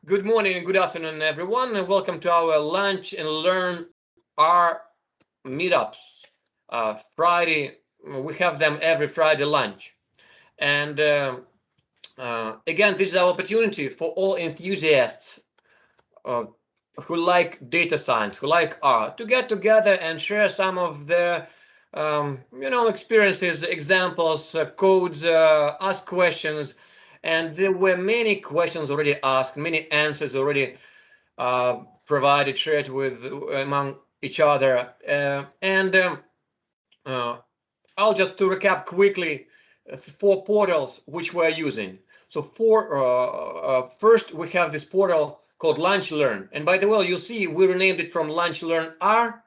Good morning and good afternoon, everyone, and welcome to our Lunch and Learn R meetups. Friday, we have them every Friday lunch. And again, this is our opportunity for all enthusiasts who like data science, who like R, to get together and share some of their experiences, examples, codes, ask questions. And there were many questions already asked, many answers already provided, shared with among each other. I'll just to recap quickly 4 portals which we're using. So first we have this portal called Lunch Learn. And by the way, you'll see we renamed it from Lunch Learn R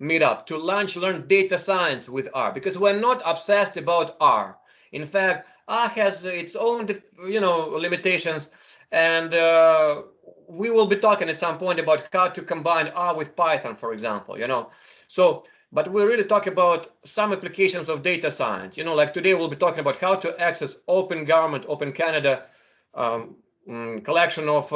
meetup to Lunch Learn Data Science with R, because we're not obsessed about R. In fact, R has its own limitations, and we will be talking at some point about how to combine R with Python, for example, but we really talk about some applications of data science. Like today we'll be talking about how to access Open Government, Open Canada collection of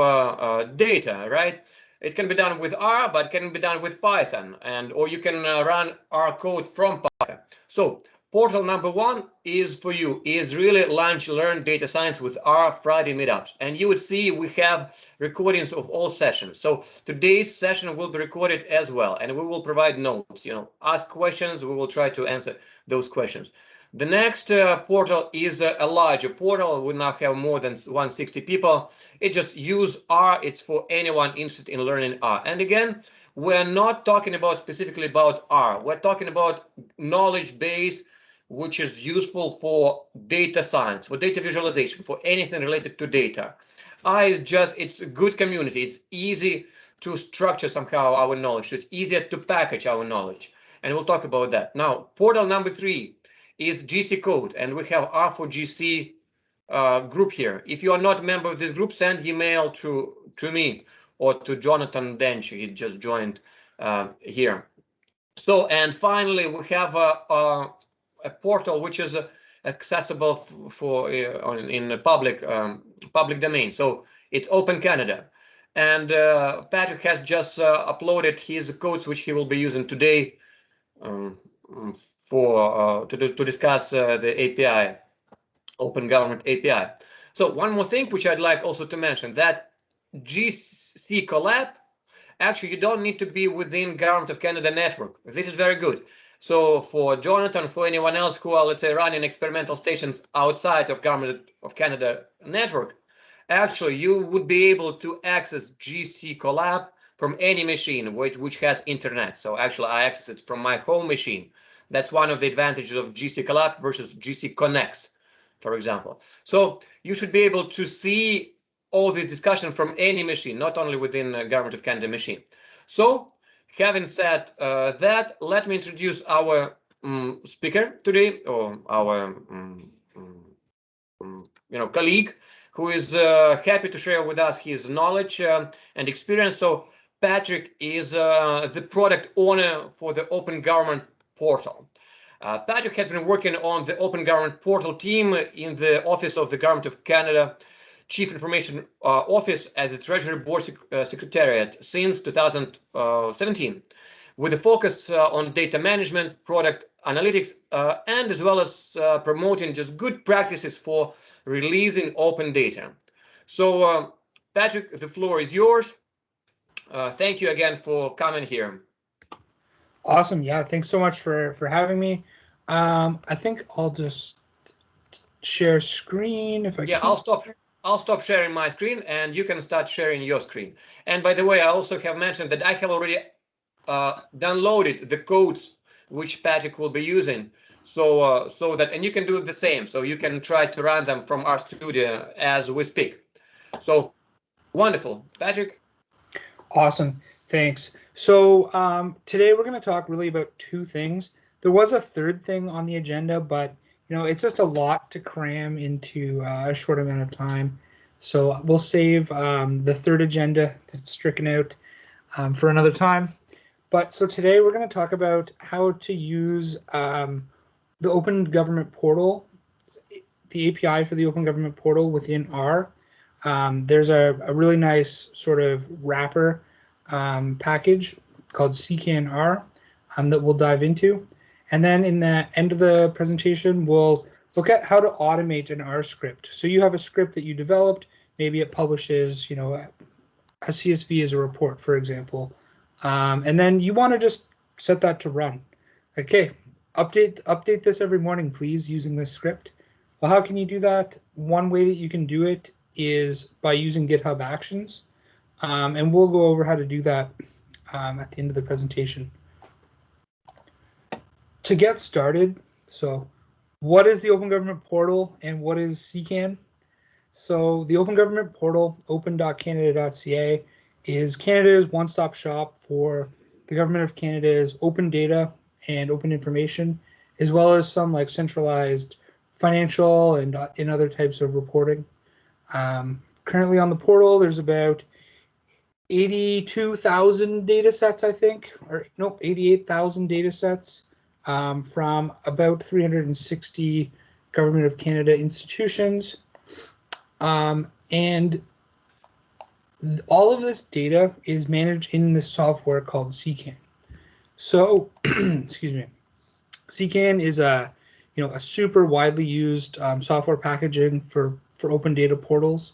data, right? It can be done with R, but it can be done with Python, or you can run R code from Python. So portal number 1 is for you, is really Lunch Learn Data Science with R Friday meetups. And you would see we have recordings of all sessions. So today's session will be recorded as well, and we will provide notes, ask questions, we will try to answer those questions. The next portal is a larger portal. We now have more than 160 people. It just use R. It's for anyone interested in learning R. And again, we're not talking about specifically about R. We're talking about knowledge base, which is useful for data science, for data visualization, for anything related to data. R is it's a good community. It's easy to structure somehow our knowledge. It's easier to package our knowledge. And we'll talk about that. Now, portal number 3 is GC code, and we have R4GC group here. If you are not a member of this group, send email to me or to Jonathan Dench. He just joined here. So, and finally, we have a portal which is accessible for in the public domain. So it's Open Canada, and Patrick has just uploaded his codes which he will be using today to discuss the API, Open Government API. So one more thing which I'd like also to mention, that GC collab, actually you don't need to be within Government of Canada network. This is very good. So for Jonathan, for anyone else who are, let's say, running experimental stations outside of Government of Canada network, actually you would be able to access GC collab from any machine which has internet. So actually I access it from my home machine. That's one of the advantages of GC collab versus GC connects, for example. So you should be able to see all this discussion from any machine, not only within a Government of Canada machine. So having said that, let me introduce our speaker today, or our colleague, who is happy to share with us his knowledge and experience. So Patrick is the product owner for the Open Government portal. Patrick has been working on the Open Government portal team in the Office of the Government of Canada Chief Information Office at the Treasury Board Secretariat since 2017, with a focus on data management, product analytics, and as well as promoting just good practices for releasing open data. So Patrick, the floor is yours. Thank you again for coming here. Awesome. Yeah, thanks so much for having me. I think I'll just share screen if I can. Yeah, I'll stop sharing my screen and you can start sharing your screen. And by the way, I also have mentioned that I have already downloaded the codes which Patrick will be using, so that, and you can do the same. So you can try to run them from RStudio as we speak. So wonderful, Patrick. Awesome, thanks. So today we're going to talk really about 2 things. There was a third thing on the agenda, but it's just a lot to cram into a short amount of time. So we'll save the third agenda that's stricken out for another time. But so today we're going to talk about how to use the Open Government portal, the API for the Open Government portal within R. there's a really nice sort of wrapper package called ckanr that we'll dive into. And then in the end of the presentation, we'll look at how to automate an R script. So you have a script that you developed, maybe it publishes, a CSV as a report, for example. And then you want to just set that to run. Okay, update this every morning, please, using this script. Well, how can you do that? One way that you can do it is by using GitHub Actions. And we'll go over how to do that at the end of the presentation. To get started, so what is the Open Government Portal and what is CKAN? So the Open Government Portal, open.canada.ca, is Canada's one-stop shop for the Government of Canada's open data and open information, as well as some like centralized financial and in other types of reporting. Currently on the portal, there's about 82,000 data sets, I think, or nope, 88,000 data sets from about 360 Government of Canada institutions. And all of this data is managed in this software called CKAN. So, excuse me, CKAN is a super widely used software packaging for open data portals.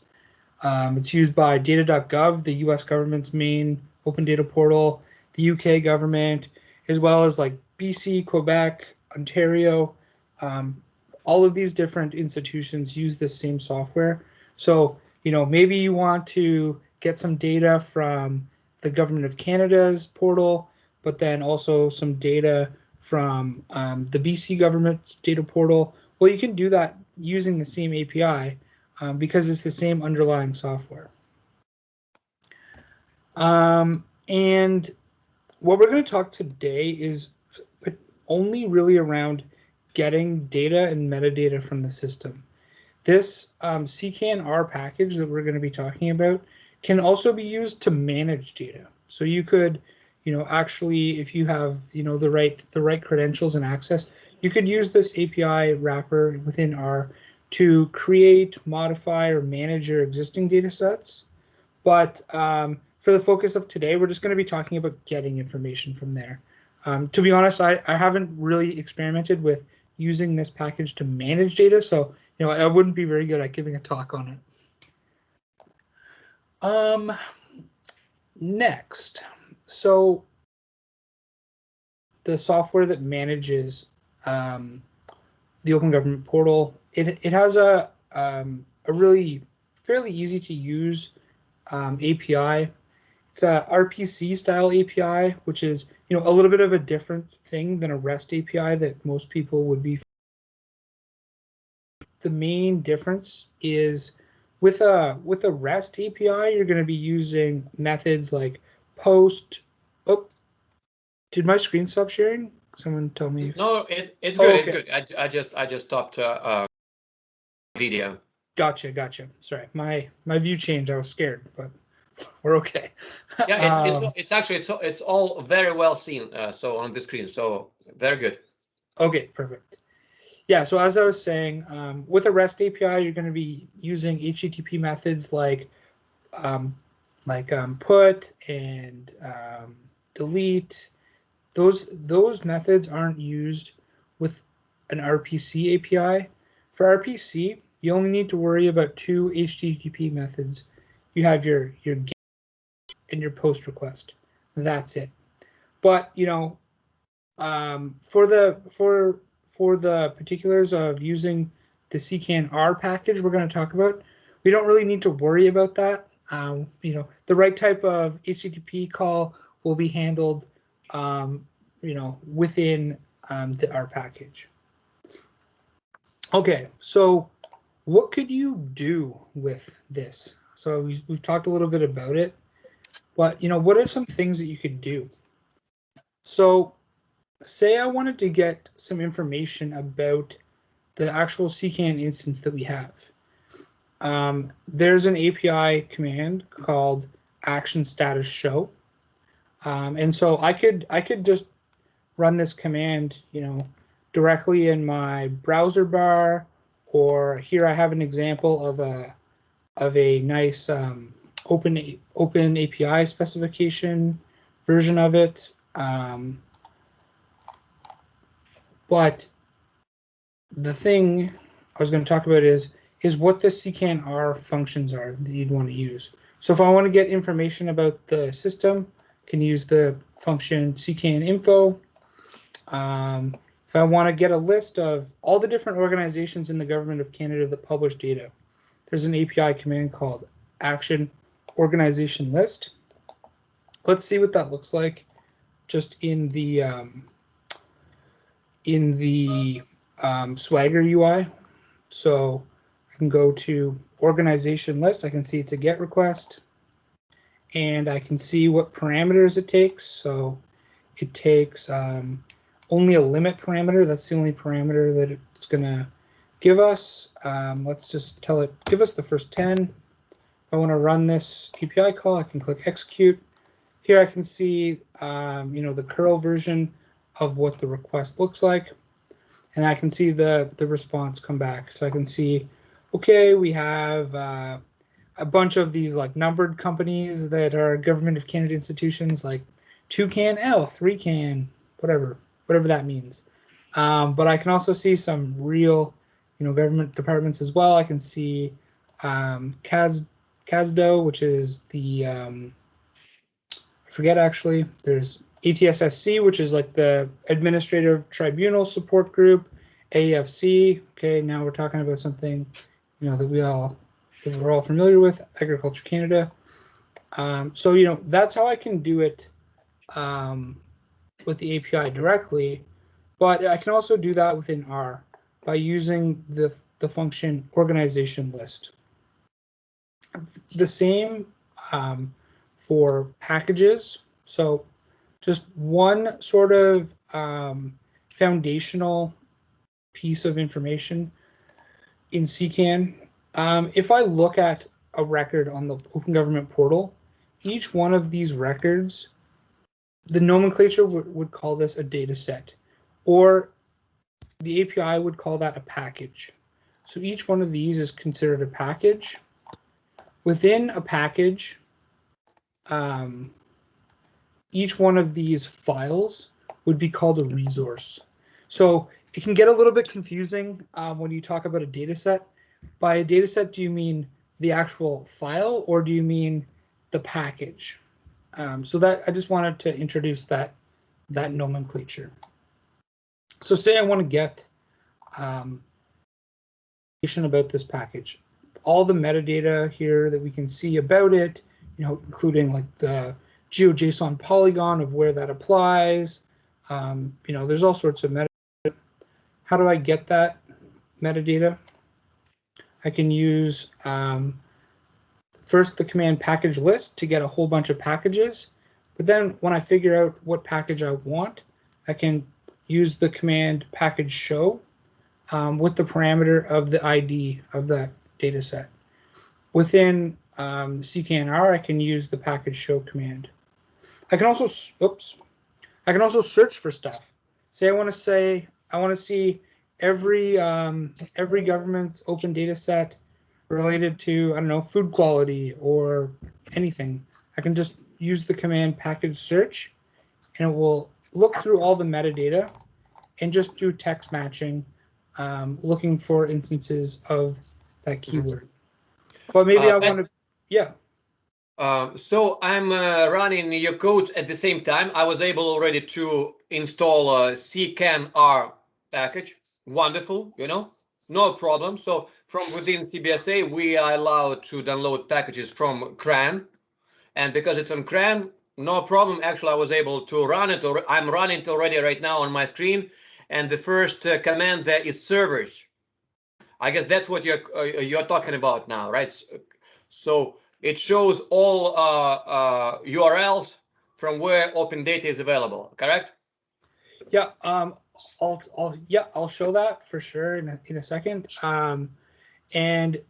It's used by data.gov, the US government's main open data portal, the UK government, as well as like BC, Quebec, Ontario. All of these different institutions use this same software. So, maybe you want to get some data from the Government of Canada's portal, but then also some data from the BC government's data portal. Well, you can do that using the same API because it's the same underlying software. And what we're going to talk today is only really around getting data and metadata from the system. This ckanr package that we're going to be talking about can also be used to manage data. So you could, actually, if you have, the right credentials and access, you could use this API wrapper within R to create, modify, or manage your existing data sets. But for the focus of today, we're just going to be talking about getting information from there. To be honest, I haven't really experimented with using this package to manage data, so I wouldn't be very good at giving a talk on it. Next, so the software that manages the Open Government Portal, it has a really fairly easy to use API. It's a RPC style API, which is a little bit of a different thing than a REST API that most people would be. The main difference is with a REST API, you're going to be using methods like post. Oh, did my screen stop sharing? Someone tell me. No, it's good. Okay. It's good. I just stopped video. Gotcha. Sorry, my view changed. I was scared, but we're okay. Yeah, it's actually it's all very well seen. So on the screen, so very good. Okay, perfect. Yeah, so as I was saying, with a REST API, you're going to be using HTTP methods like put and delete. Those methods aren't used with an RPC API. For RPC, you only need to worry about two HTTP methods. You have your GET and your POST request. That's it. But for the particulars of using the ckanr package we're going to talk about, we don't really need to worry about that. The right type of HTTP call will be handled, within the R package. Okay, so what could you do with this? So we've talked a little bit about it, but what are some things that you could do? So say I wanted to get some information about the actual CKAN instance that we have. There's an API command called action status show. And so I could just run this command, directly in my browser bar, or here I have an example of a nice open API specification version of it. But the thing I was going to talk about is what the ckanr functions are that you'd want to use. So if I want to get information about the system, I can use the function ckaninfo. If I want to get a list of all the different organizations in the government of Canada that publish data, there's an API command called action organization list. Let's see what that looks like just in the Swagger UI. So I can go to organization list. I can see it's a GET request, and I can see what parameters it takes. So it takes only a limit parameter. That's the only parameter that it's going to give us. Let's just tell it, give us the first 10. If I want to run this API call, I can click execute. Here I can see the curl version of what the request looks like. And I can see the response come back. So I can see, okay, we have a bunch of these like numbered companies that are government of Canada institutions, like 2CanL, 3Can, whatever that means. But I can also see some real, government departments as well. I can see CASDO, which is the I forget actually. There's ATSSC, which is like the Administrative Tribunal Support Group, AFC. Okay, now we're talking about something, that we're all familiar with, Agriculture Canada. So that's how I can do it with the API directly, but I can also do that within R by using the function organization list. The same for packages. So just one sort of foundational piece of information in ckan. If I look at a record on the Open Government portal, each one of these records, the nomenclature would call this a data set, or the API would call that a package. So each one of these is considered a package. Within a package, each one of these files would be called a resource. So it can get a little bit confusing when you talk about a data set. By a data set, do you mean the actual file, or do you mean the package? So that I just wanted to introduce that nomenclature. So say I want to get information about this package, all the metadata here that we can see about it, including like the GeoJSON polygon of where that applies. There's all sorts of metadata. How do I get that metadata? I can use first the command package list to get a whole bunch of packages, but then when I figure out what package I want, I can use the command package show with the parameter of the ID of that data set. Within ckanr, I can use the package show command. I can also search for stuff. Say I want to see every government's open data set related to, I don't know, food quality or anything. I can just use the command package search, and it will look through all the metadata and just do text matching, looking for instances of that keyword. But maybe I want to, yeah. So I'm running your code at the same time. I was able already to install a ckanr package. Wonderful, no problem. So from within CBSA, we are allowed to download packages from CRAN. And because it's on CRAN, no problem. Actually, I was able to run it, or I'm running it already right now on my screen. And the first command there is servers. I guess that's what you're talking about now, right? So it shows all URLs from where open data is available, correct? Yeah, I'll show that for sure in a second. And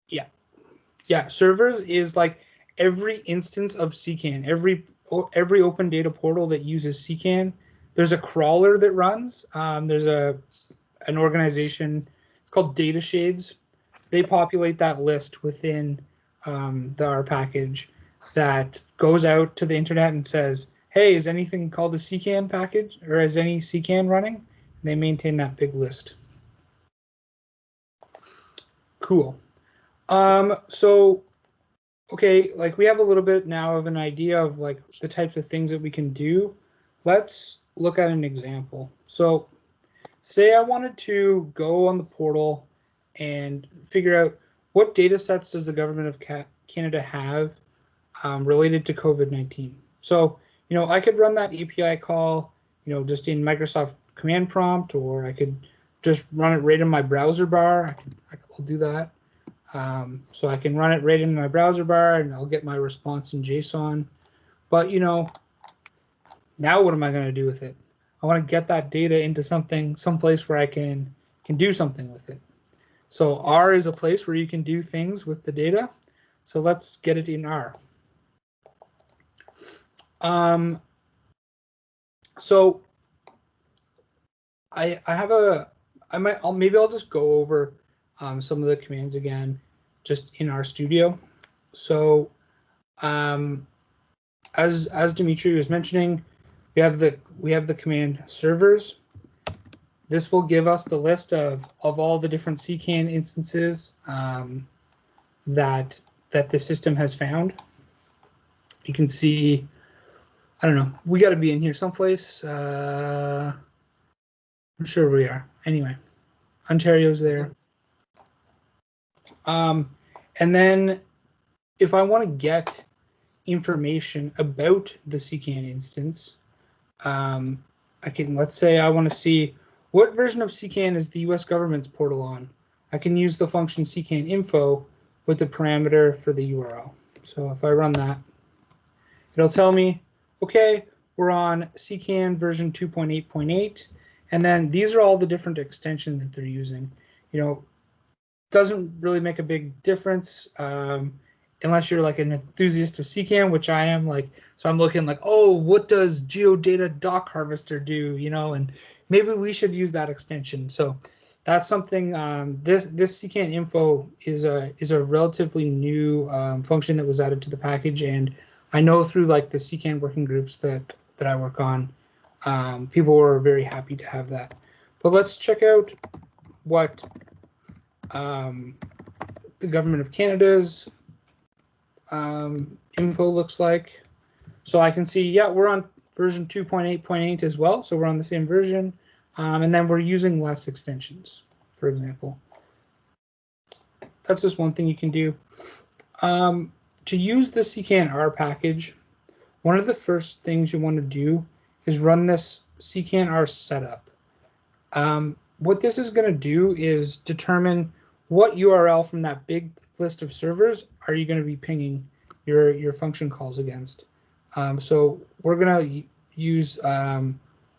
yeah, servers is like every instance of ckan, every open data portal that uses ckan. There's a crawler that runs. There's an organization, it's called Data Shades. they populate that list within the R package that goes out to the internet and says, hey, is anything called a ccan package, or is any ccan running? And they maintain that big list. Cool. So, okay, like we have a little bit now of an idea of like the types of things that we can do. Let's look at an example. So say I wanted to go on the portal and figure out what data sets does the government of Canada have related to COVID-19. So, I could run that API call, just in Microsoft command prompt, or I could just run it right in my browser bar. I'll do that. So I can run it right in my browser bar and I'll get my response in JSON. But, now what am I going to do with it? I want to get that data into someplace where I can do something with it. So R is a place where you can do things with the data. So let's get it in R. So maybe I'll just go over some of the commands again, just in RStudio. So as Dimitri was mentioning, we have the command servers. This will give us the list of all the different ccan instances that the system has found. You can see, I don't know, we got to be in here someplace. I'm sure we are. Anyway, Ontario's there. And then if I want to get information about the ccan instance, let's say I want to see what version of ccan is the US government's portal on. I can use the function ccan_info with the parameter for the URL. So if I run that, it'll tell me, okay, we're on ccan version 2.8.8, and then these are all the different extensions that they're using. Doesn't really make a big difference unless you're like an enthusiast of ccan, which I am. So I'm looking like, oh, what does geodata doc harvester do? And maybe we should use that extension. So that's something. This ccan_info is a relatively new function that was added to the package, and I know through like the ccan working groups that I work on, people were very happy to have that. But let's check out what the government of Canada's info looks like. So I can see, yeah, we're on version 2.8.8 as well. So we're on the same version. And then we're using less extensions, for example. That's just one thing you can do. To use the ckanr package, one of the first things you want to do is run this ckanr setup. What this is going to do is determine what URL from that big list of servers are you going to be pinging your function calls against. So we're going to use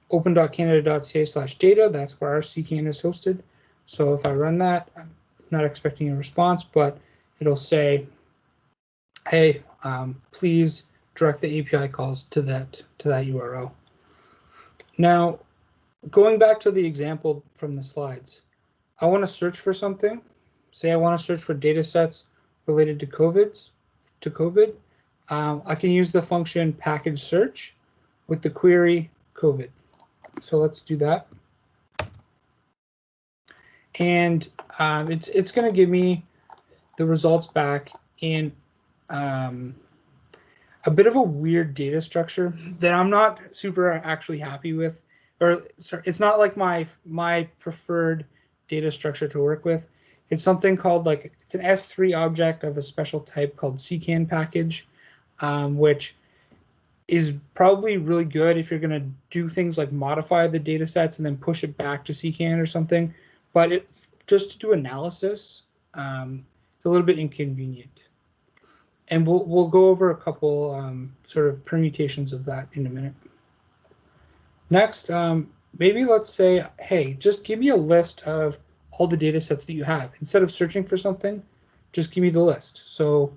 open.canada.ca/data. That's where our ccan is hosted. So if I run that, I'm not expecting a response, but it'll say, hey, please direct the API calls to that URL. Now, going back to the example from the slides, I want to search for something. Say I want to search for data sets related to COVID. I can use the function package search with the query COVID. So let's do that. And it's going to give me the results back in a bit of a weird data structure that I'm not super actually happy with. Or sorry, it's not like my preferred data structure to work with. It's something called it's an S3 object of a special type called ccan package, which is probably really good if you're going to do things like modify the data sets and then push it back to ccan or something. But just to do analysis, it's a little bit inconvenient. And we'll go over a couple sort of permutations of that in a minute. Next, maybe let's say, hey, just give me a list of all the data sets that you have. Instead of searching for something, just give me the list. So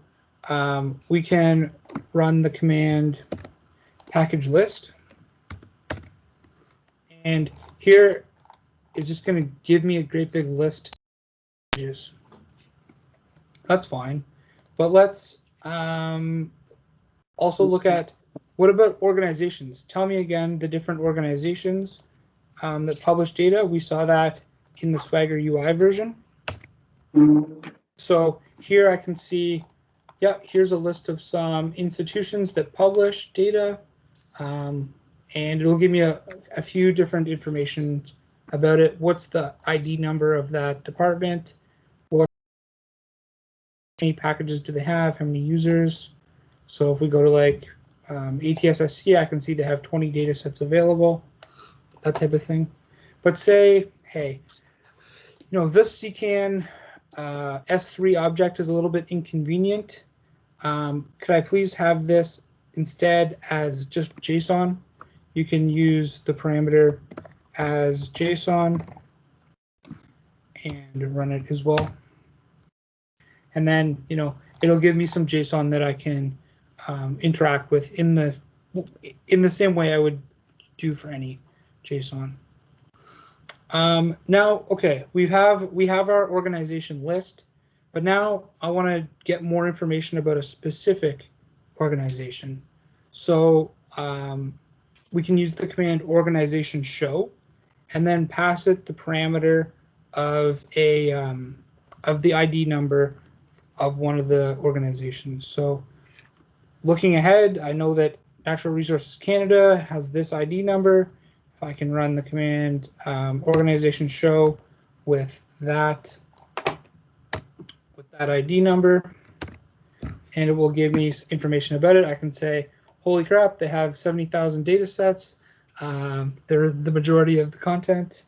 we can run the command package list. And here it's just going to give me a great big list of pages. That's fine. But let's also look at, what about organizations? Tell me again the different organizations that publish data. We saw that in the Swagger UI version. So here I can see, yeah, here's a list of some institutions that publish data, and it'll give me a few different information about it. What's the ID number of that department? What many packages do they have? How many users? So if we go to like ATSSC, I can see they have 20 data sets available, that type of thing. But say, hey, this ccan S3 object is a little bit inconvenient. Could I please have this instead as just JSON? You can use the parameter as JSON and run it as well. And then, it'll give me some JSON that I can interact with in the same way I would do for any JSON. Now, okay, we have our organization list, but now I want to get more information about a specific organization. So we can use the command organization show, and then pass it the parameter of the ID number of one of the organizations. So looking ahead, I know that Natural Resources Canada has this ID number. If I can run the command organization show with that ID number, and it will give me information about it. I can say, holy crap, they have 70,000 data sets. They're the majority of the content.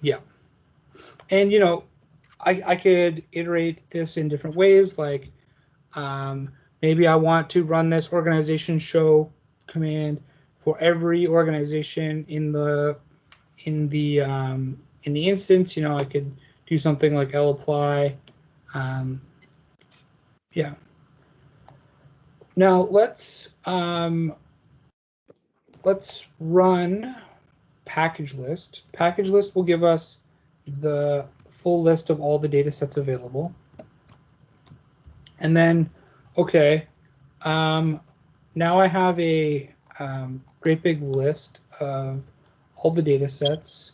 Yeah. And, I could iterate this in different ways, like maybe I want to run this organization show command for every organization in the instance. I could do something like lapply. Yeah. Now let's run package list. Package list will give us the full list of all the data sets available. And then, okay, now I have a great big list of all the data sets.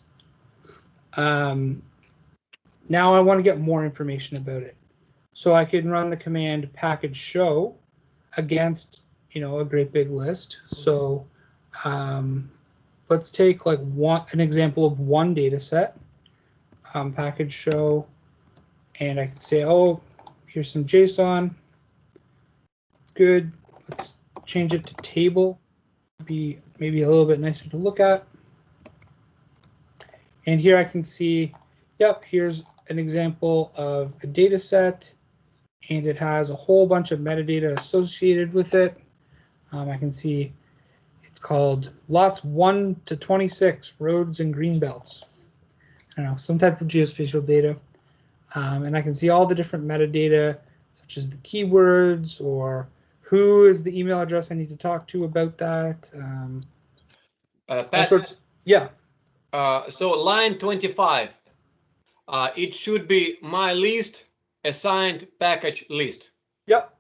Now I want to get more information about it. So I can run the command package show against, a great big list. So let's take like an example of one data set, package show, and I can say, oh, here's some JSON. Good. Let's change it to table. Be maybe a little bit nicer to look at. And here I can see, yep, here's an example of a data set, and it has a whole bunch of metadata associated with it. I can see it's called lots 1 to 26, roads and green belts. I don't know, some type of geospatial data. And I can see all the different metadata, such as the keywords, or who is the email address I need to talk to about that. Pat, all sorts. Yeah. So line 25, it should be my list assigned package list. Yep.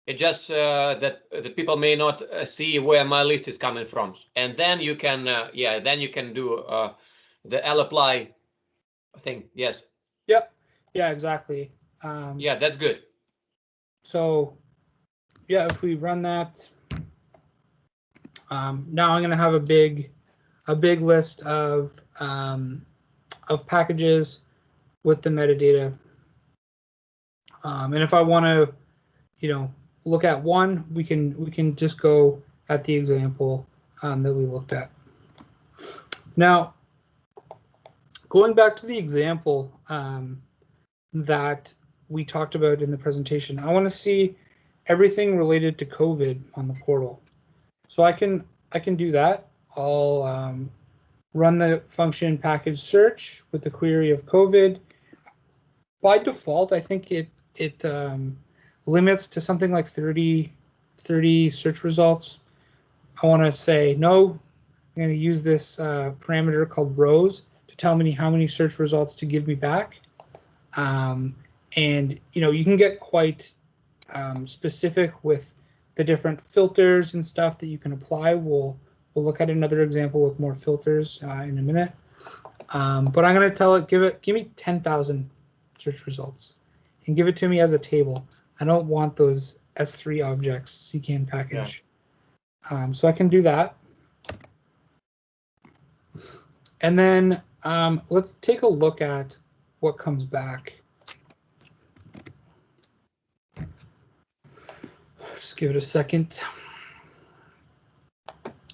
It just that the people may not see where my list is coming from, and then you can, then you can do the lapply thing. Yes. Yep. Yeah, exactly. Yeah, that's good. So, yeah, if we run that, now I'm going to have a big list of packages with the metadata. And if I want to, look at one, we can just go at the example that we looked at. Now, going back to the example that we talked about in the presentation, I want to see everything related to COVID on the portal. So I can do that. I'll run the function package search with the query of COVID. By default, I think it limits to something like 30 search results. I want to say no. I'm going to use this parameter called rows to tell me how many search results to give me back. And you can get quite specific with the different filters and stuff that you can apply. We'll look at another example with more filters in a minute. But I'm going to tell it, give me 10,000 search results and give it to me as a table. I don't want those S3 objects ccan package. Yeah. So I can do that. And then let's take a look at what comes back. Just give it a second.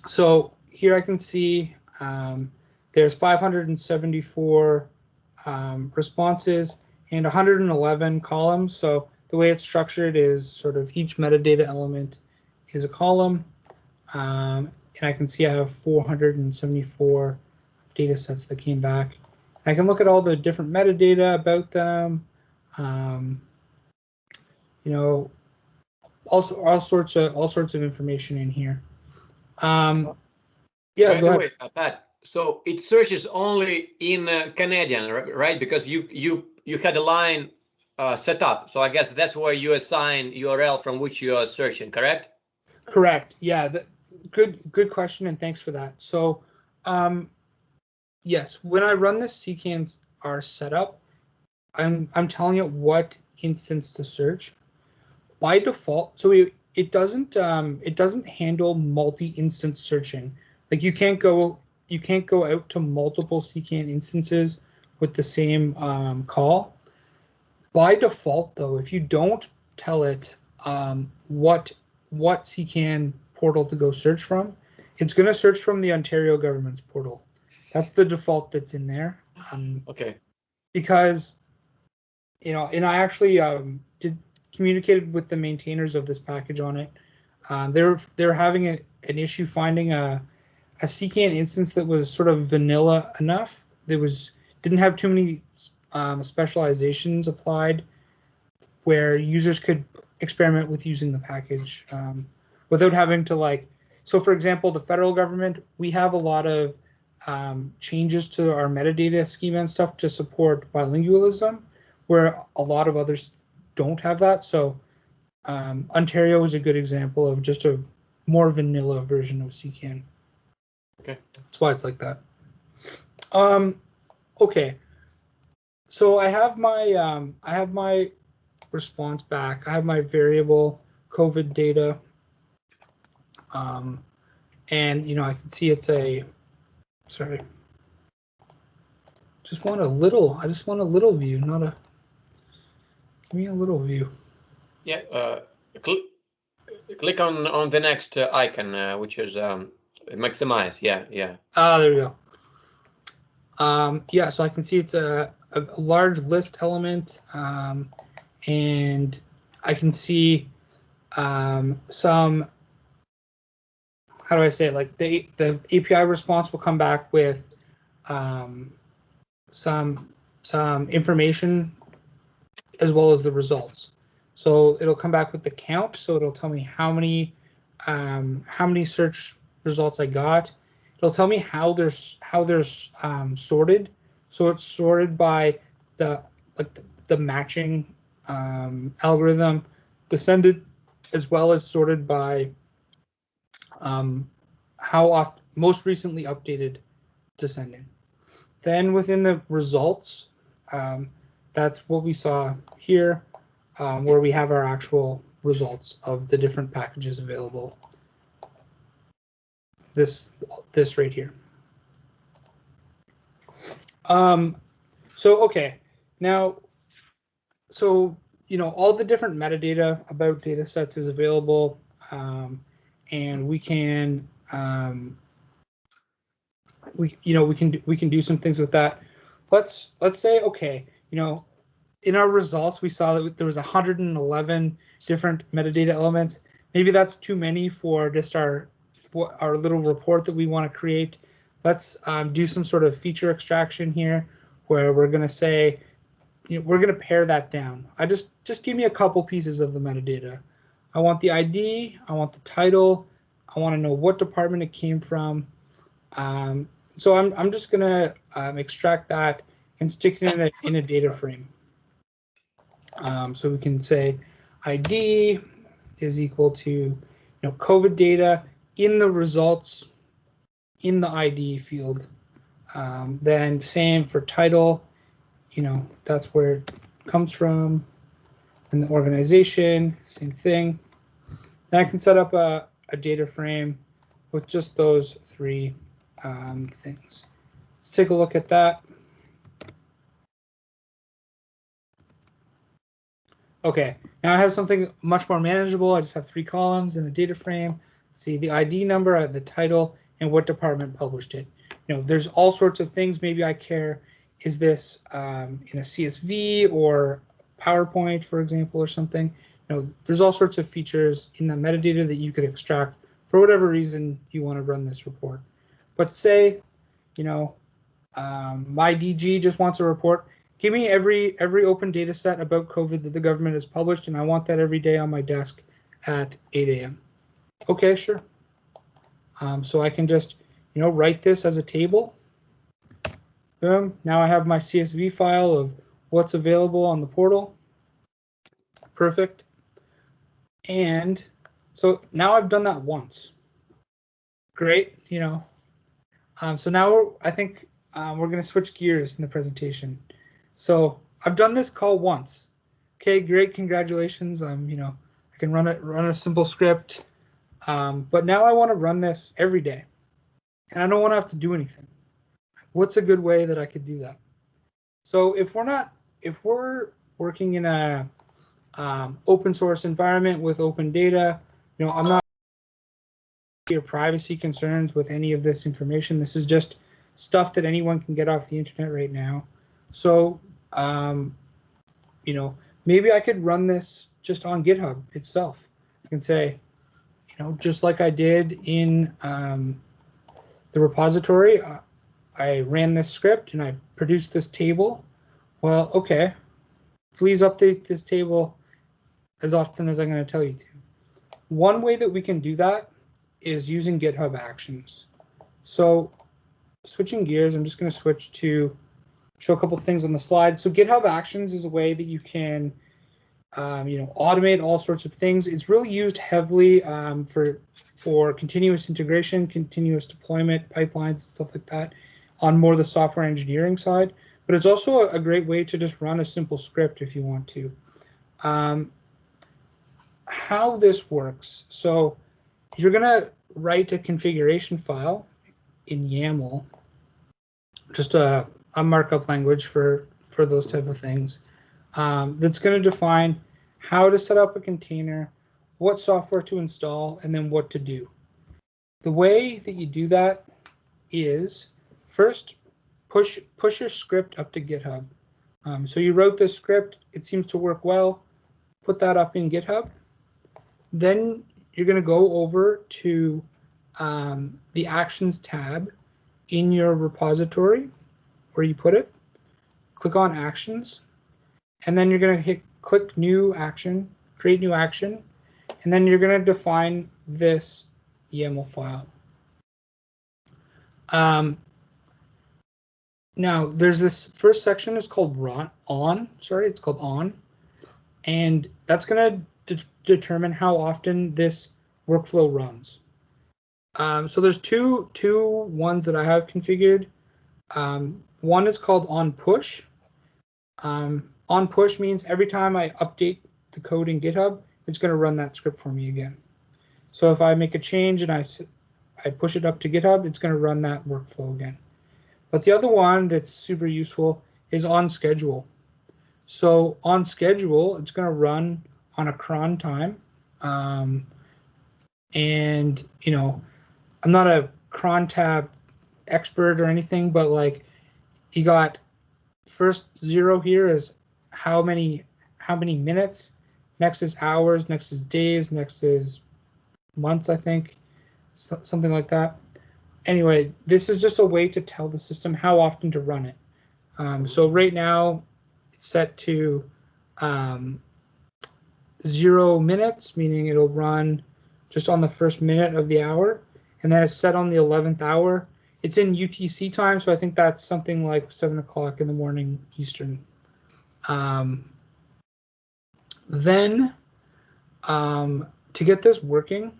So here I can see there's 574 responses and 111 columns. So the way it's structured is sort of each metadata element is a column. And I can see I have 474 data sets that came back. I can look at all the different metadata about them. Also all sorts of information in here. Yeah, by the way, Pat, so it searches only in Canadian, right? Because you had a line set up, so I guess that's where you assign URL from which you are searching, correct? Correct. Yeah, good question, and thanks for that. So yes, when I run this ckanr setup, I'm telling it what instance to search. By default, so it doesn't handle multi-instance searching. Like you can't go out to multiple ccan instances with the same call. By default, though, if you don't tell it what ccan portal to go search from, it's going to search from the Ontario government's portal. That's the default that's in there. Okay. Because and I actually communicated with the maintainers of this package on it. They're having an issue finding a ccan instance that was sort of vanilla enough. Didn't have too many specializations applied where users could experiment with using the package without having to so for example, the federal government, we have a lot of changes to our metadata schema and stuff to support bilingualism, where a lot of others don't have that. So Ontario is a good example of just a more vanilla version of ccan. Okay. That's why it's like that. Okay. So I have my response back. I have my variable COVID data. And I can see it's sorry. I just want a little view, not a. Give me a little view. Yeah. Click on the next icon, which is maximize. Yeah. There we go. Yeah, so I can see it's a large list element, and I can see some. How do I say it? Like the API response will come back with some information as well as the results. So it'll come back with the count. So it'll tell me how many search results I got. It'll tell me how they're sorted. So it's sorted by the matching algorithm, descended, as well as sorted by how often, most recently updated descending. Then within the results, that's what we saw here, where we have our actual results of the different packages available. This right here. So okay, now, so all the different metadata about data sets is available, and we can we can do some things with that. Let's say, okay, in our results we saw that there was 111 different metadata elements. Maybe that's too many for just our little report that we want to create. Let's do some sort of feature extraction here, where we're going to say, we're going to pare that down. Just give me a couple pieces of the metadata. I want the ID, I want the title, I want to know what department it came from. So I'm just going to extract that and stick it in a data frame. So we can say ID is equal to COVID data in the results in the ID field. Then same for title, that's where it comes from. And the organization, same thing. Then I can set up a data frame with just those three things. Let's take a look at that. Okay, now I have something much more manageable. I just have 3 columns in a data frame. See the ID number, the title, and what department published it. There's all sorts of things. Maybe I care, is this in a CSV or PowerPoint, for example, or something. There's all sorts of features in the metadata that you could extract for whatever reason you want to run this report. But say, my DG just wants a report. Give me every open data set about COVID that the government has published, and I want that every day on my desk at 8 a.m. Okay, sure. So I can just, write this as a table. Boom. Now I have my CSV file of what's available on the portal. Perfect. And so now I've done that once. Great, So now I think we're going to switch gears in the presentation. So I've done this call once. Okay, great, congratulations. I can run a simple script. But now I want to run this every day, and I don't want to have to do anything. What's a good way that I could do that? So if we're working in a open source environment with open data, I'm not your privacy concerns with any of this information. This is just stuff that anyone can get off the internet right now. So, maybe I could run this just on GitHub itself. I can say, just like I did in the repository, I ran this script and I produced this table. Well, okay, please update this table as often as I'm going to tell you to. One way that we can do that is using GitHub Actions. So switching gears, I'm just going to switch to show a couple of things on the slide. So GitHub Actions is a way that you can automate all sorts of things. It's really used heavily for continuous integration, continuous deployment, pipelines, stuff like that on more the software engineering side. But it's also a great way to just run a simple script if you want to. How this works. So you're going to write a configuration file in YAML, just a markup language for those type of things. That's going to define how to set up a container, what software to install, and then what to do. The way that you do that is first push your script up to GitHub. So you wrote this script, it seems to work well, put that up in GitHub. Then you're going to go over to the Actions tab in your repository where you put it. Click on Actions, and then you're going to click New Action, create new action, and then you're going to define this YAML file. Now, there's this first section is called it's called on, and that's going to determine how often this workflow runs. So there's two ones that I have configured. One is called on push. On push means every time I update the code in GitHub, it's going to run that script for me again. So if I make a change and I push it up to GitHub, it's going to run that workflow again. But the other one that's super useful is on schedule. So on schedule, it's going to run on a cron time. And, I'm not a cron tab expert or anything, but like you got first 0 here is how many minutes, next is hours, next is days, next is months, I think, something like that. Anyway, this is just a way to tell the system how often to run it. So right now it's set to 0 minutes, meaning it'll run just on the first minute of the hour, and then it's set on the 11th hour. It's in UTC time, so I think that's something like 7 o'clock in the morning Eastern. Then to get this working,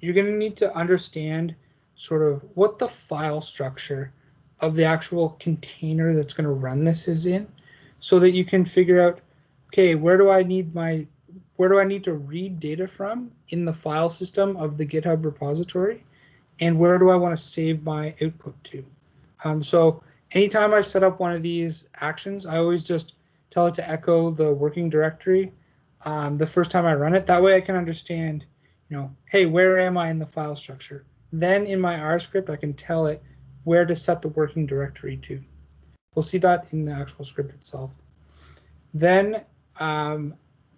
you're going to need to understand sort of what the file structure of the actual container that's going to run this is in, so that you can figure out, okay, where do I need to read data from in the file system of the GitHub repository, and where do I want to save my output to. So anytime I set up one of these actions, I always just tell it to echo the working directory the first time I run it. That way I can understand, hey, where am I in the file structure? Then in my R script, I can tell it where to set the working directory to. We'll see that in the actual script itself. Then to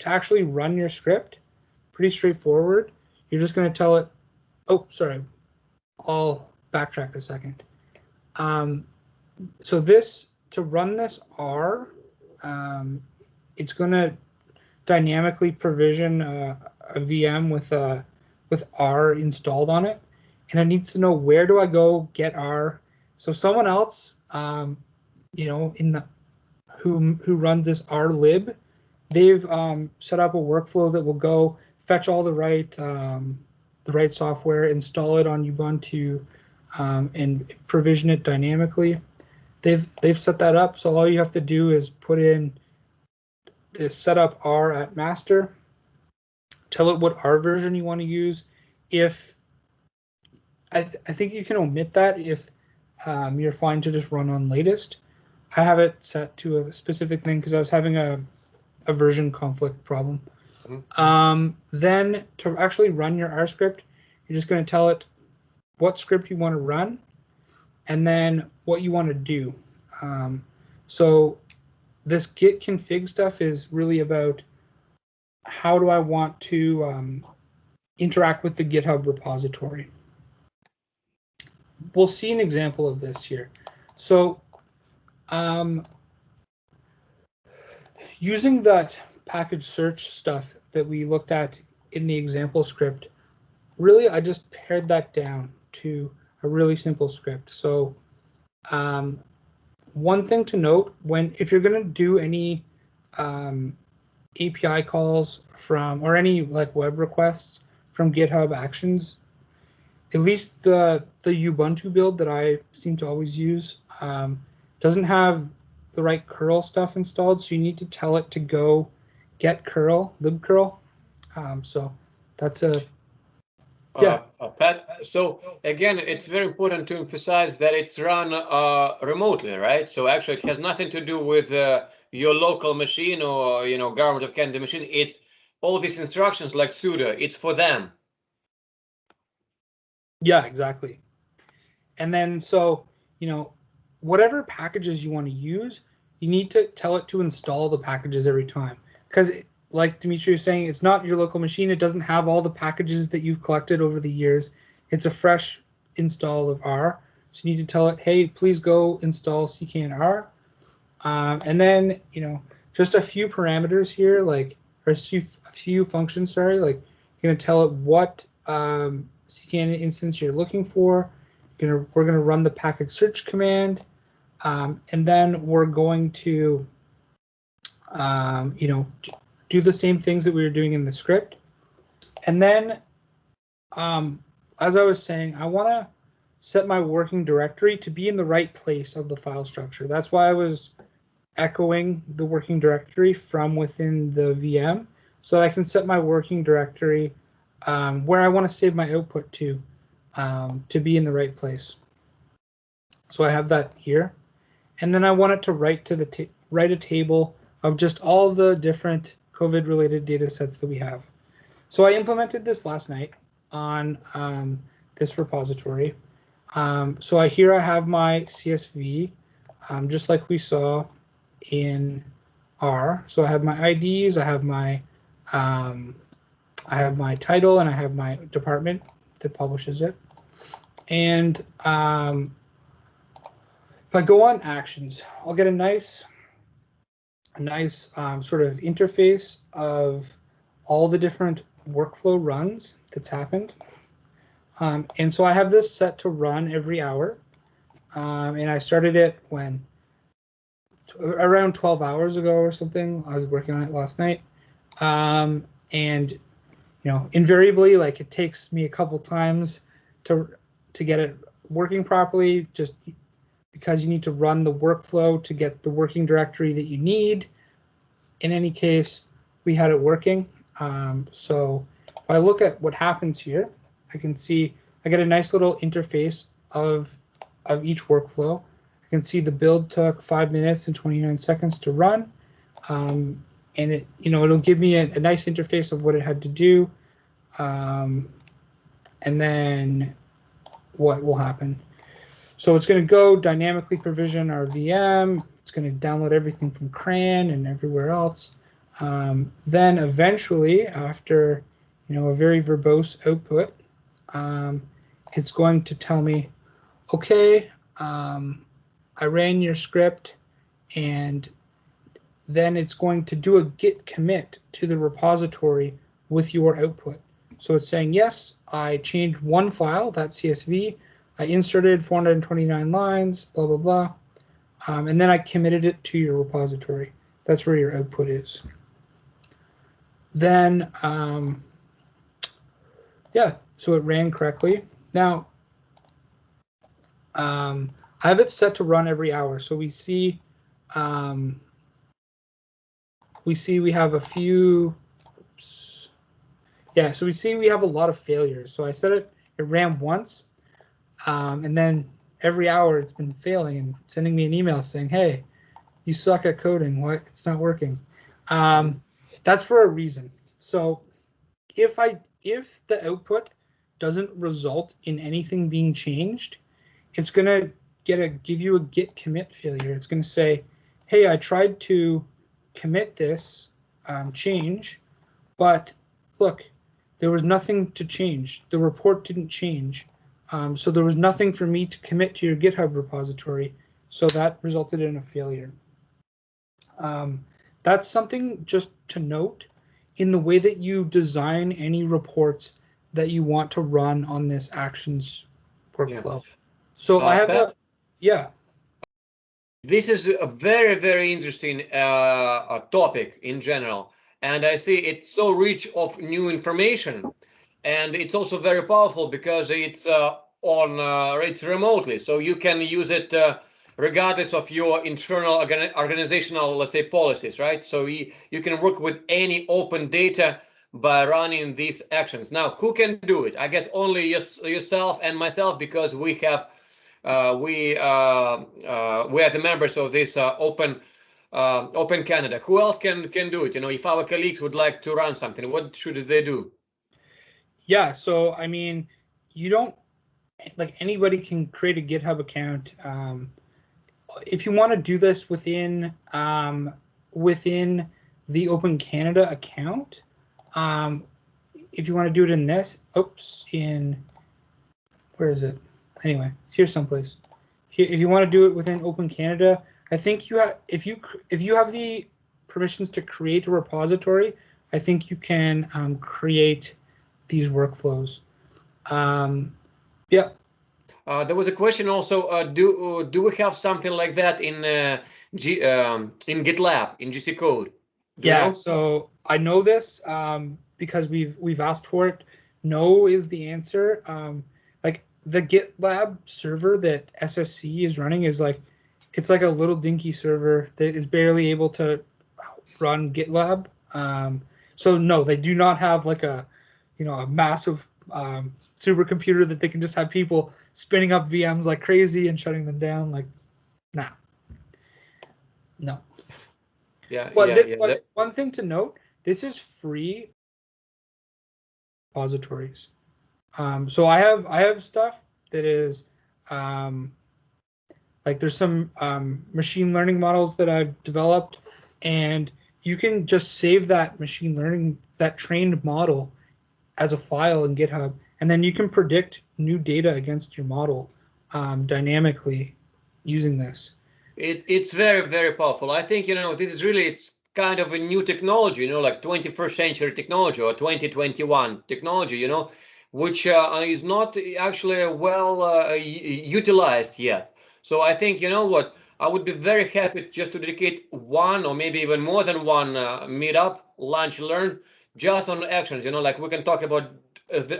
actually run your script, pretty straightforward. You're just going to tell it, oh, sorry, I'll backtrack a second. So to run this R, it's going to dynamically provision a VM with R installed on it, and it needs to know where do I go get R. So someone else, in the who runs this R lib, they've set up a workflow that will go fetch all the right software, install it on Ubuntu, and provision it dynamically. They've set that up, so all you have to do is put in this setup R at master, tell it what R version you want to use. If I think you can omit that if you're fine to just run on latest. I have it set to a specific thing because I was having a version conflict problem. Then to actually run your R script, you're just going to tell it what script you want to run and then what you want to do. So this git config stuff is really about how do I want to interact with the GitHub repository. We'll see an example of this here. So using that package search stuff that we looked at in the example script, really I just pared that down to a really simple script. So one thing to note, if you're going to do any API calls from, or any like web requests from GitHub Actions, at least the Ubuntu build that I seem to always use doesn't have the right curl stuff installed, so you need to tell it to go get curl, libcurl. So that's Pat, so again, it's very important to emphasize that it's run remotely, right? So actually, it has nothing to do with your local machine or government of Canada machine. It's all these instructions like sudo. It's for them. Yeah, exactly. And then so whatever packages you want to use, you need to tell it to install the packages every time, because like Dimitri was saying, it's not your local machine. It doesn't have all the packages that you've collected over the years. It's a fresh install of R. So you need to tell it, hey, please go install ckanr. And then, just a few parameters here, like, or a few functions, sorry, like you're going to tell it what ckan instance you're looking for. We're going to run the package search command. And then we're going to, do the same things that we were doing in the script. And then, as I was saying, I want to set my working directory to be in the right place of the file structure. That's why I was echoing the working directory from within the VM, so I can set my working directory where I want to save my output to be in the right place. So I have that here. And then I want it to write a table of just all the different COVID-related data sets that we have. So I implemented this last night on this repository. So here I have my CSV, just like we saw in R. So I have my IDs, I have my title, and I have my department that publishes it. And if I go on actions, I'll get a nice sort of interface of all the different workflow runs that's happened. And so I have this set to run every hour. And I started it around 12 hours ago or something. I was working on it last night. And invariably, like, it takes me a couple times to get it working properly, just because you need to run the workflow to get the working directory that you need. In any case, we had it working. So if I look at what happens here, I can see I get a nice little interface of each workflow. I can see the build took 5 minutes and 29 seconds to run. And it, it'll give me a nice interface of what it had to do. And then what will happen. So it's going to go dynamically provision our VM. It's going to download everything from CRAN and everywhere else. Then eventually, after a very verbose output, it's going to tell me, okay, I ran your script, and then it's going to do a git commit to the repository with your output. So it's saying, yes, I changed one file, that CSV, I inserted 429 lines, blah, blah, blah. And then I committed it to your repository. That's where your output is. Then, yeah, so it ran correctly. Now, I have it set to run every hour. So we see we have a few, oops. Yeah, so we see we have a lot of failures. So I set it ran once, and then every hour it's been failing and sending me an email saying, hey, you suck at coding, what? It's not working. That's for a reason. So if the output doesn't result in anything being changed, it's going to give you a git commit failure. It's going to say, hey, I tried to commit this change, but look, there was nothing to change. The report didn't change. So there was nothing for me to commit to your GitHub repository. So that resulted in a failure. That's something just to note in the way that you design any reports that you want to run on this actions workflow. Yeah. So I have yeah. This is a very, very interesting topic in general. And I see it's so rich of new information. And it's also very powerful because it's it's remotely. So you can use it regardless of your internal organizational, let's say, policies, right? So you can work with any open data by running these actions. Now, who can do it? I guess only yourself and myself, because we have we are the members of this Open Canada. Who else can do it? If our colleagues would like to run something, what should they do? Yeah, so I mean, you don't, like, anybody can create a GitHub account. If you want to do this within the Open Canada account, if you want to do it in this, where is it? Anyway, here's someplace. If you want to do it within Open Canada, I think you have, if you have the permissions to create a repository, I think you can create these workflows. Yeah. There was a question also. Do we have something like that in GitLab, in GC code? Yeah. So I know this because we've asked for it. No is the answer. Like, the GitLab server that SSC is running is like, it's like a little dinky server that is barely able to run GitLab. So no, they do not have like a massive supercomputer that they can just have people spinning up VMs like crazy and shutting them down. Like, nah, no. Yeah. But one thing to note: this is free repositories. So I have stuff that is like, there's some machine learning models that I've developed, and you can just save that machine learning, that trained model, as a file in GitHub, and then you can predict new data against your model dynamically using this. It's very, very powerful. I think this is really, it's kind of a new technology, like 21st century technology or 2021 technology, which is not actually well utilized yet. So I think, I would be very happy just to dedicate one or maybe even more than one meetup, lunch, learn, just on actions. Like we can talk about.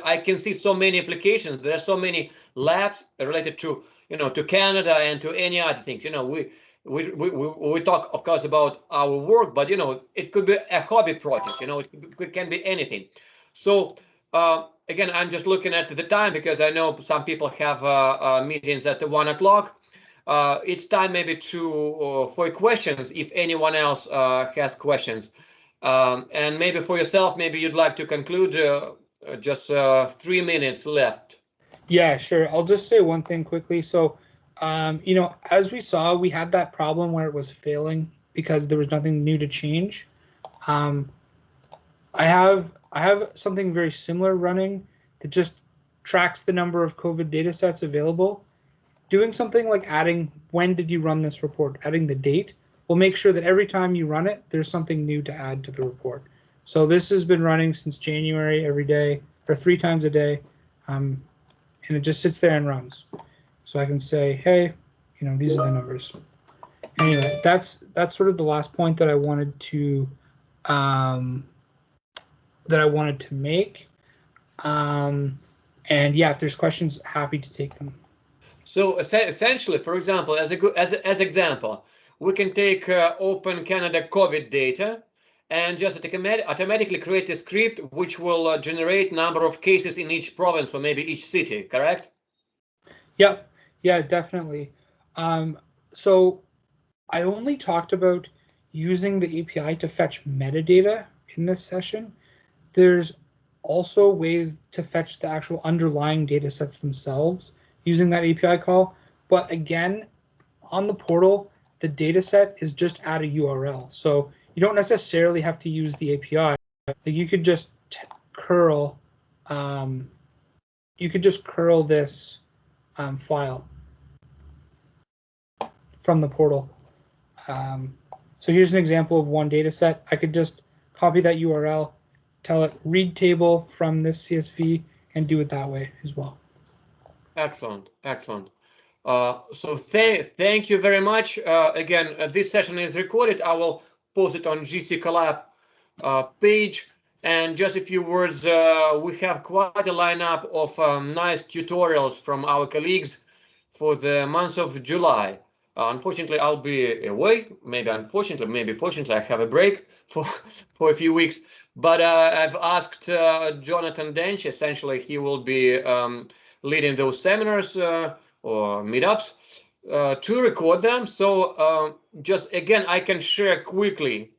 I can see so many applications. There are so many labs related to to Canada and to any other things. We talk of course about our work, but it could be a hobby project. It can be anything. So again, I'm just looking at the time because I know some people have meetings at 1 o'clock. It's time maybe for questions if anyone else has questions. And maybe for yourself, maybe you'd like to conclude. Just 3 minutes left. Yeah, sure. I'll just say one thing quickly. So, as we saw, we had that problem where it was failing because there was nothing new to change. I have something very similar running that just tracks the number of COVID data sets available. Doing something like adding when did you run this report, adding the date, will make sure that every time you run it, there's something new to add to the report. So this has been running since January every day, or 3 times a day, and it just sits there and runs. So I can say, hey, these are the numbers. Anyway, that's sort of the last point that I wanted to make. And yeah, if there's questions, happy to take them. So essentially, for example, as example, we can take Open Canada COVID data and just automatically create a script which will generate number of cases in each province or maybe each city, correct? Yep. Yeah, definitely. So I only talked about using the API to fetch metadata in this session. There's also ways to fetch the actual underlying data sets themselves using that API call. But again, on the portal, the data set is just at a URL. So you don't necessarily have to use the API. Like you could just curl this file from the portal. So here's an example of one data set. I could just copy that URL, tell it read table from this CSV, and do it that way as well. Excellent, excellent. So thank you very much. Again, this session is recorded. I will post it on GC Collab page. And just a few words, we have quite a lineup of nice tutorials from our colleagues for the month of July. Unfortunately, I'll be away. Maybe unfortunately, maybe fortunately, I have a break for a few weeks. But I've asked Jonathan Dench. Essentially, he will be leading those seminars or meetups to record them. So just again, I can share quickly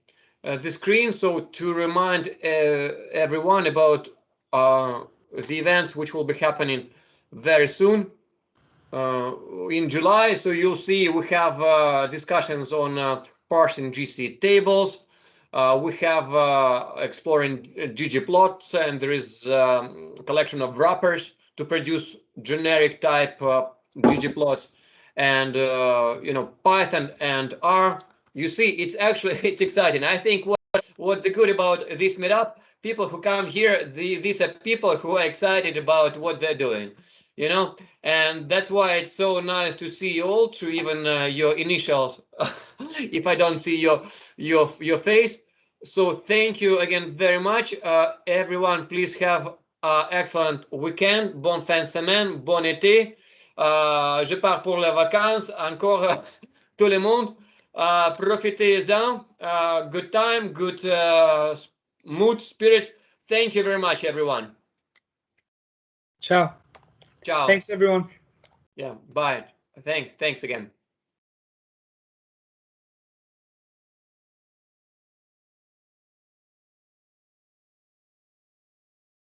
the screen. So to remind everyone about the events which will be happening very soon. In July, so you'll see we have discussions on parsing GC tables. We have exploring ggplots, and there is a collection of wrappers to produce generic type ggplots, and Python and R. You see, it's exciting. I think what the good about this meetup, people who come here, these are people who are excited about what they're doing. And that's why it's so nice to see you all, to even your initials, if I don't see your face. So thank you again very much. Everyone, please have excellent weekend. Bonne fin de semaine, bon été. Je pars pour les vacances. Encore tout le monde. Profitez-en. Good time, good mood, spirits. Thank you very much, everyone. Ciao. Ciao. Thanks, everyone. Yeah, bye. Thanks again.